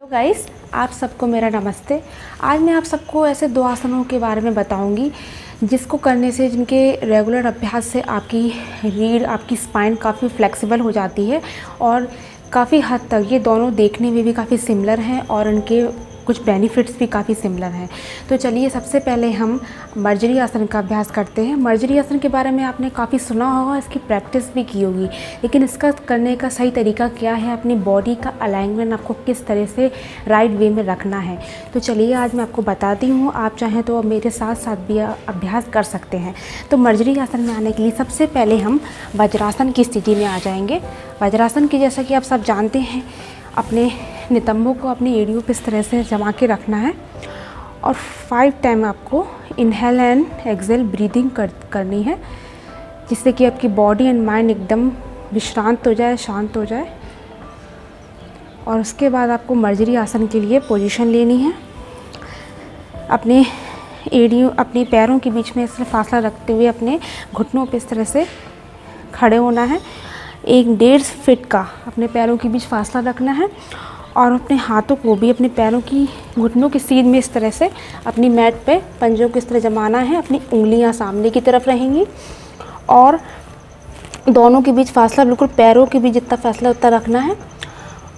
तो गाइस, आप सबको मेरा नमस्ते। आज मैं आप सबको ऐसे 2 आसनों के बारे में बताऊंगी जिसको करने से, जिनके रेगुलर अभ्यास से आपकी रीढ़, आपकी स्पाइन काफ़ी फ्लेक्सिबल हो जाती है और काफ़ी हद तक ये दोनों देखने में भी काफ़ी सिमिलर हैं और इनके कुछ बेनिफिट्स भी काफ़ी सिमिलर हैं। तो चलिए सबसे पहले हम मर्जरी आसन का अभ्यास करते हैं। मर्जरी आसन के बारे में आपने काफ़ी सुना होगा, इसकी प्रैक्टिस भी की होगी, लेकिन इसका करने का सही तरीका क्या है, अपनी बॉडी का अलाइनमेंट आपको किस तरह से राइट वे में रखना है। तो चलिए आज मैं आपको बताती हूँ, आप चाहें तो मेरे साथ साथ भी अभ्यास कर सकते हैं। तो मर्जरी आसन में आने के लिए सबसे पहले हम वज्रासन की स्थिति में आ जाएंगे। वज्रासन की, जैसा कि आप सब जानते हैं, अपने नितंबों को अपनी एड़ियों पे इस तरह से जमा के रखना है और 5 टाइम आपको इनहेल एंड एक्सेल ब्रीदिंग करनी है, जिससे कि आपकी बॉडी एंड माइंड एकदम विश्रांत हो जाए, शांत हो जाए। और उसके बाद आपको मर्जरी आसन के लिए पोजीशन लेनी है। अपने एड़ियों, अपने पैरों के बीच में इस तरह फासला रखते हुए अपने घुटनों पे इस तरह से खड़े होना है। 1.5 फीट का अपने पैरों के बीच फासला रखना है और अपने हाथों को भी अपने पैरों की घुटनों की सीध में इस तरह से अपनी मैट पे पंजों को इस तरह जमाना है। अपनी उंगलियां सामने की तरफ रहेंगी और दोनों के बीच फासला बिल्कुल पैरों के बीच जितना फासला उतना रखना है।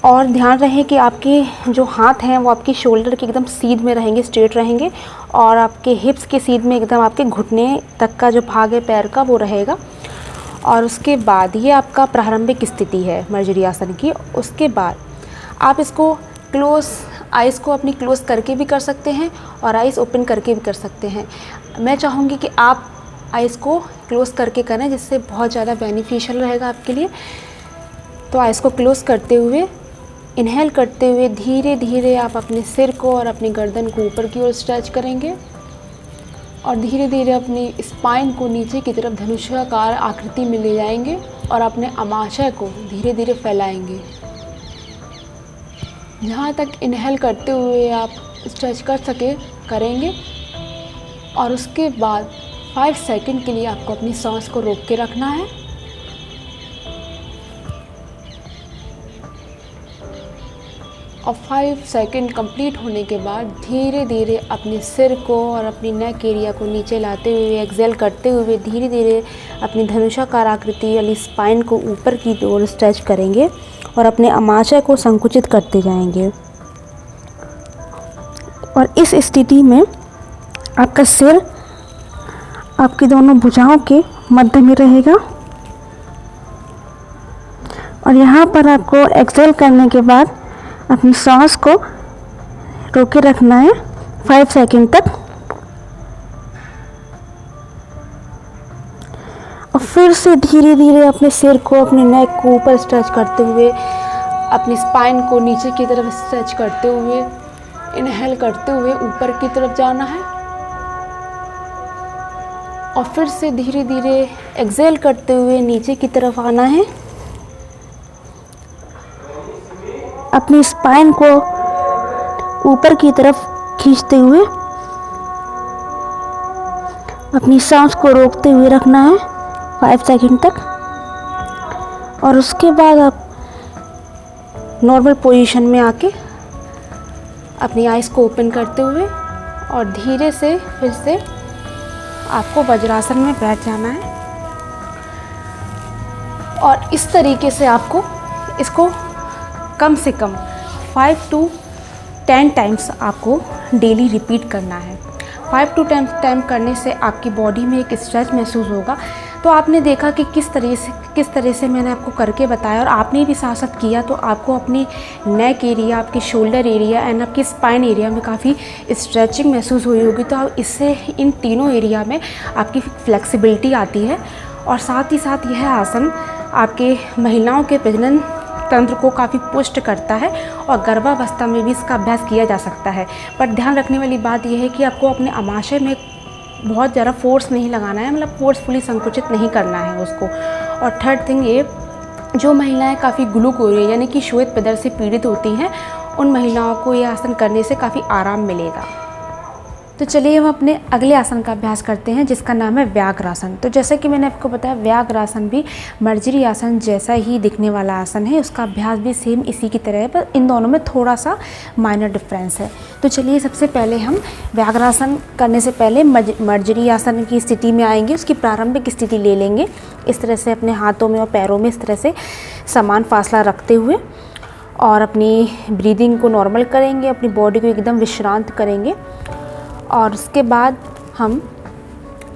और ध्यान रहे कि आपके जो हाथ हैं वो आपकी शोल्डर के एकदम सीध में रहेंगे, स्ट्रेट रहेंगे, और आपके हिप्स के सीध में एकदम आपके घुटने तक का जो भाग है पैर का वो रहेगा। और उसके बाद ये आपका प्रारंभिक स्थिति है मर्जरी आसन की। उसके बाद आप इसको आइज़ को अपनी क्लोज़ करके भी कर सकते हैं और आइज़ ओपन करके भी कर सकते हैं। मैं चाहूँगी कि आप आइज़ को क्लोज़ करके करें, जिससे बहुत ज़्यादा बेनिफिशियल रहेगा आपके लिए। तो आइज़ को क्लोज़ करते हुए, इनहेल करते हुए धीरे धीरे आप अपने सिर को और अपनी गर्दन को ऊपर की ओर स्ट्रेच करेंगे और धीरे धीरे अपनी स्पाइन को नीचे की तरफ धनुषाकार आकृति में ले जाएंगे और अपने अमाशय को धीरे धीरे फैलाएंगे। जहाँ तक इनहेल करते हुए आप स्ट्रेच कर सके करेंगे और उसके बाद 5 सेकंड के लिए आपको अपनी सांस को रोक के रखना है। और 5 सेकंड कंप्लीट होने के बाद धीरे धीरे अपने सिर को और अपनी नेक एरिया को नीचे लाते हुए, एक्सेल करते हुए धीरे धीरे अपनी धनुषाकार आकृति वाली स्पाइन को ऊपर की ओर स्ट्रेच करेंगे और अपने अमाशय को संकुचित करते जाएंगे। और इस स्थिति में आपका सिर आपकी दोनों भुजाओं के मध्य में रहेगा और यहाँ पर आपको एक्सेल करने के बाद अपनी सांस को रोके रखना है 5 सेकंड तक। और फिर से धीरे धीरे अपने सिर को, अपने नेक को ऊपर स्ट्रेच करते हुए, अपनी स्पाइन को नीचे की तरफ स्ट्रेच करते हुए, इनहेल करते हुए ऊपर की तरफ जाना है और फिर से धीरे धीरे एक्सेल करते हुए नीचे की तरफ आना है। अपनी स्पाइन को ऊपर की तरफ खींचते हुए अपनी सांस को रोकते हुए रखना है 5 सेकंड तक। और उसके बाद आप नॉर्मल पोजीशन में आके अपनी आइज़ को ओपन करते हुए और धीरे से फिर से आपको वज्रासन में बैठ जाना है। और इस तरीके से आपको इसको कम से कम 5 to 10 टाइम्स आपको डेली रिपीट करना है। 5 to 10 टाइम करने से आपकी बॉडी में एक स्ट्रेच महसूस होगा। तो आपने देखा कि किस तरह से मैंने आपको करके बताया और आपने भी साथ साथ किया, तो आपको अपनी नेक एरिया, आपकी शोल्डर एरिया एंड आपकी स्पाइन एरिया में काफ़ी स्ट्रेचिंग महसूस हुई होगी। तो इससे इन तीनों एरिया में आपकी फ्लेक्सिबिलिटी आती है और साथ ही साथ यह आसन आपके महिलाओं के प्रजनन तंत्र को काफ़ी पुष्ट करता है और गर्भावस्था में भी इसका अभ्यास किया जा सकता है। पर ध्यान रखने वाली बात यह है कि आपको अपने अमाशय में बहुत ज़्यादा फोर्स नहीं लगाना है, मतलब फोर्सफुली संकुचित नहीं करना है उसको। और थर्ड थिंग ये, जो महिलाएं काफ़ी ग्लूकोरिया यानी कि श्वेत पदर से पीड़ित होती हैं, उन महिलाओं को ये आसन करने से काफ़ी आराम मिलेगा। तो चलिए हम अपने अगले आसन का अभ्यास करते हैं जिसका नाम है व्याघ्रासन। तो जैसे कि मैंने आपको बताया, व्याघ्रासन भी मर्जरी आसन जैसा ही दिखने वाला आसन है। उसका अभ्यास भी सेम इसी की तरह है, पर इन दोनों में थोड़ा सा माइनर डिफरेंस है। तो चलिए सबसे पहले हम व्याघ्रासन करने से पहले मर्जरी आसन की स्थिति में आएंगे। उसकी प्रारंभिक स्थिति ले लेंगे इस तरह से, अपने हाथों में और पैरों में इस तरह से समान फासला रखते हुए, और अपनी ब्रीदिंग को नॉर्मल करेंगे, अपनी बॉडी को एकदम विश्रांत करेंगे। और उसके बाद हम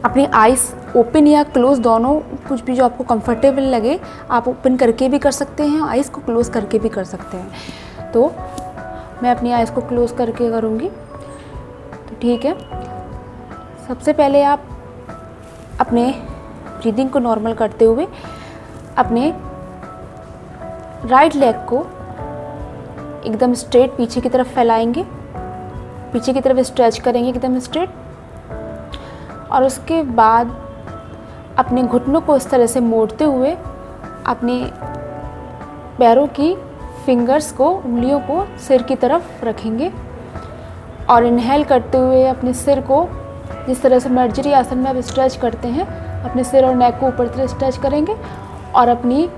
अपनी आइज़ ओपन या क्लोज दोनों, कुछ भी जो आपको कंफर्टेबल लगे, आप ओपन करके भी कर सकते हैं, आइज़ को क्लोज़ करके भी कर सकते हैं। तो मैं अपनी आइज़ को क्लोज़ करके करूँगी। तो ठीक है, सबसे पहले आप अपने ब्रीदिंग को नॉर्मल करते हुए अपने राइट लेग को एकदम स्ट्रेट पीछे की तरफ फैलाएंगे, पीछे की तरफ स्ट्रेच करेंगे एकदम स्ट्रेट। और उसके बाद अपने घुटनों को इस तरह से मोड़ते हुए अपने पैरों की फिंगर्स को, उंगलियों को सिर की तरफ रखेंगे। और इनहेल करते हुए अपने सिर को, जिस तरह से मर्जरी आसन में आप स्ट्रेच करते हैं, अपने सिर और नेक को ऊपर तरफ स्ट्रेच करेंगे और अपनी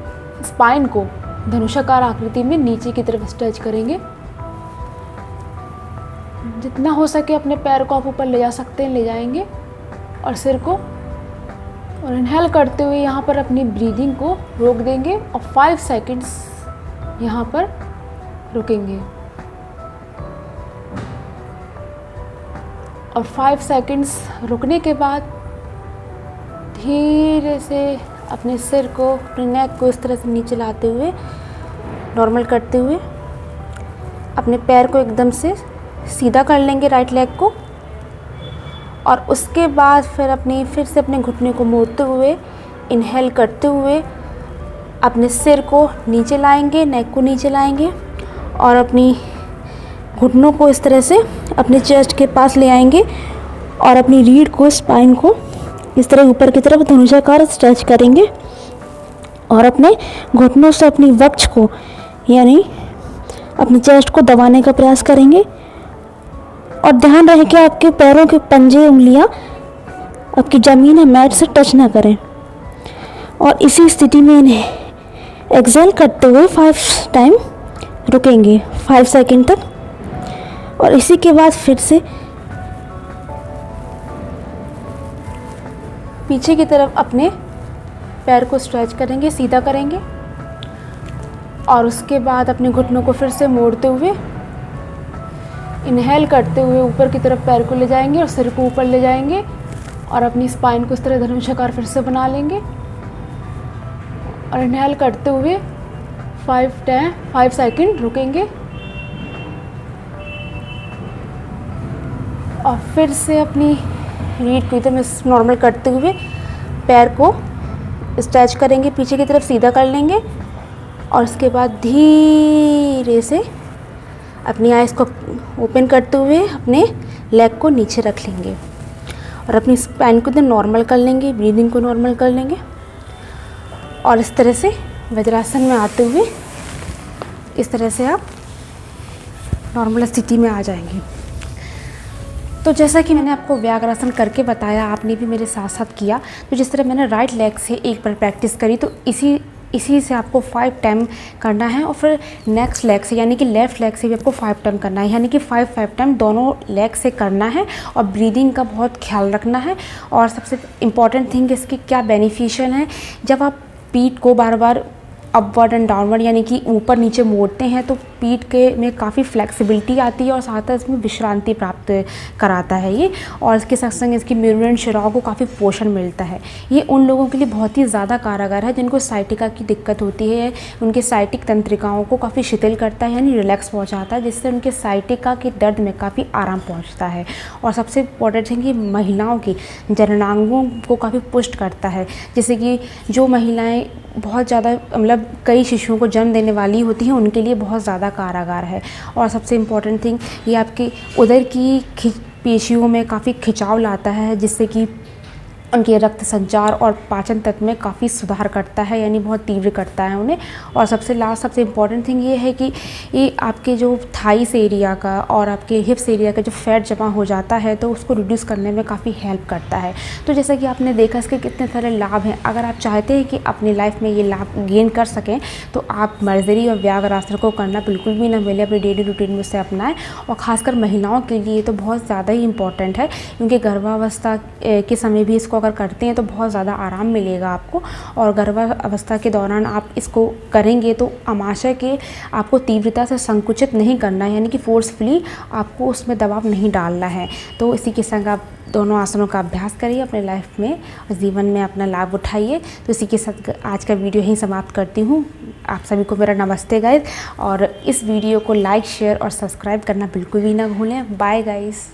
स्पाइन को धनुषाकार आकृति में नीचे की तरफ स्ट्रेच करेंगे। जितना हो सके अपने पैर को आप ऊपर ले जा सकते हैं, ले जाएंगे। और सिर को, और इनहेल करते हुए यहाँ पर अपनी ब्रीदिंग को रोक देंगे और 5 सेकंड्स यहाँ पर रुकेंगे। और 5 सेकंड्स रुकने के बाद धीरे से अपने सिर को, अपने नेक को इस तरह से नीचे लाते हुए, नॉर्मल करते हुए अपने पैर को एकदम से सीधा कर लेंगे, राइट लेग को। और उसके बाद फिर से अपने घुटने को मोड़ते हुए, इनहेल करते हुए अपने सिर को नीचे लाएंगे, नेक को नीचे लाएंगे और अपनी घुटनों को इस तरह से अपने चेस्ट के पास ले आएंगे और अपनी रीढ़ को, स्पाइन को इस तरह ऊपर की तरफ धनुषाकार स्ट्रेच करेंगे और अपने घुटनों से अपनी वक्ष को, यानी अपनी चेस्ट को दबाने का प्रयास करेंगे। और ध्यान रहे कि आपके पैरों के पंजे, उंगलियां आपकी ज़मीन या मैट से टच ना करें। और इसी स्थिति में इन्हें एक्सेल करते हुए 5 टाइम रुकेंगे, 5 सेकंड तक। और इसी के बाद फिर से पीछे की तरफ अपने पैर को स्ट्रेच करेंगे, सीधा करेंगे। और उसके बाद अपने घुटनों को फिर से मोड़ते हुए, इनहेल करते हुए ऊपर की तरफ पैर को ले जाएंगे और सिर को ऊपर ले जाएंगे और अपनी स्पाइन को इस तरह धनुषाकार फिर से बना लेंगे। और इनहेल करते हुए 5 सेकंड रुकेंगे और फिर से अपनी रीढ़ को एकदम नॉर्मल करते हुए पैर को स्ट्रेच करेंगे, पीछे की तरफ सीधा कर लेंगे। और उसके बाद धीरे से अपनी आइज़ को ओपन करते हुए अपने लेग को नीचे रख लेंगे और अपनी स्पाइन को एकदम नॉर्मल कर लेंगे, ब्रीदिंग को नॉर्मल कर लेंगे। और इस तरह से वज्रासन में आते हुए इस तरह से आप नॉर्मल स्थिति में आ जाएंगे। तो जैसा कि मैंने आपको व्याघ्रासन करके बताया, आपने भी मेरे साथ साथ किया। तो जिस तरह मैंने राइट लेग से एक बार प्रैक्टिस करी, तो इसी से आपको 5 टाइम करना है। और फिर नेक्स्ट लेग से, यानी कि लेफ़्ट लेग से भी आपको 5 टाइम करना है, यानी कि 5 टाइम दोनों लेग से करना है। और ब्रीदिंग का बहुत ख्याल रखना है। और सबसे इम्पॉर्टेंट थिंग इसकी क्या बेनिफिशियल है, जब आप पीठ को बार बार अपवर्ड एंड डाउनवर्ड, यानी कि ऊपर नीचे मोड़ते हैं, तो पीठ के में काफ़ी फ्लेक्सिबिलिटी आती है और साथ ही इसमें विश्रांति प्राप्त कराता है ये। और इसके साथ संग इसकी मेरुदंड शिराओं को काफ़ी पोषण मिलता है। ये उन लोगों के लिए बहुत ही ज़्यादा कारगर है जिनको साइटिका की दिक्कत होती है, उनके साइटिक तंत्रिकाओं को काफ़ी शिथिल करता है, यानी रिलैक्स पहुँचाता है, जिससे उनके साइटिका के दर्द में काफ़ी आराम पहुँचता है। और सबसे इम्पॉर्टेंट थिंग, ये महिलाओं की जननांगों को काफ़ी पुष्ट करता है, जैसे कि जो महिलाएँ बहुत ज़्यादा, मतलब कई शिशुओं को जन्म देने वाली होती हैं, उनके लिए बहुत ज़्यादा कारगर है। और सबसे इम्पॉर्टेंट थिंग, ये आपकी उदर की पेशियों में काफ़ी खिंचाव लाता है, जिससे कि उनके रक्त संचार और पाचन तंत्र में काफ़ी सुधार करता है, यानी बहुत तीव्र करता है उन्हें। और सबसे इम्पॉर्टेंट थिंग ये है कि ये आपके जो थाइस एरिया का और आपके हिप्स एरिया का जो फैट जमा हो जाता है तो उसको रिड्यूस करने में काफ़ी हेल्प करता है। तो जैसा कि आपने देखा इसके कितने सारे लाभ हैं। अगर आप चाहते हैं कि अपनी लाइफ में ये लाभ गेन कर सकें तो आप मर्जरी और व्याघ्रासन को करना बिल्कुल भी ना मिले, अपने डेली रूटीन में उसे अपनाएं। और ख़ासकर महिलाओं के लिए तो बहुत ज़्यादा ही इम्पॉर्टेंट है, क्योंकि गर्भावस्था के समय भी इसको अगर करते हैं तो बहुत ज़्यादा आराम मिलेगा आपको। और गर्भावस्था के दौरान आप इसको करेंगे तो आमाशय के आपको तीव्रता से संकुचित नहीं करना है, यानी कि फोर्सफुली आपको उसमें दबाव नहीं डालना है। तो इसी के संग आप दोनों आसनों का अभ्यास करिए, अपने लाइफ में और जीवन में अपना लाभ उठाइए। तो इसी के साथ आज का वीडियो यहीं समाप्त करती हूँ। आप सभी को मेरा नमस्ते गाइस, और इस वीडियो को लाइक, शेयर और सब्सक्राइब करना बिल्कुल भी ना भूलें। Bye guys.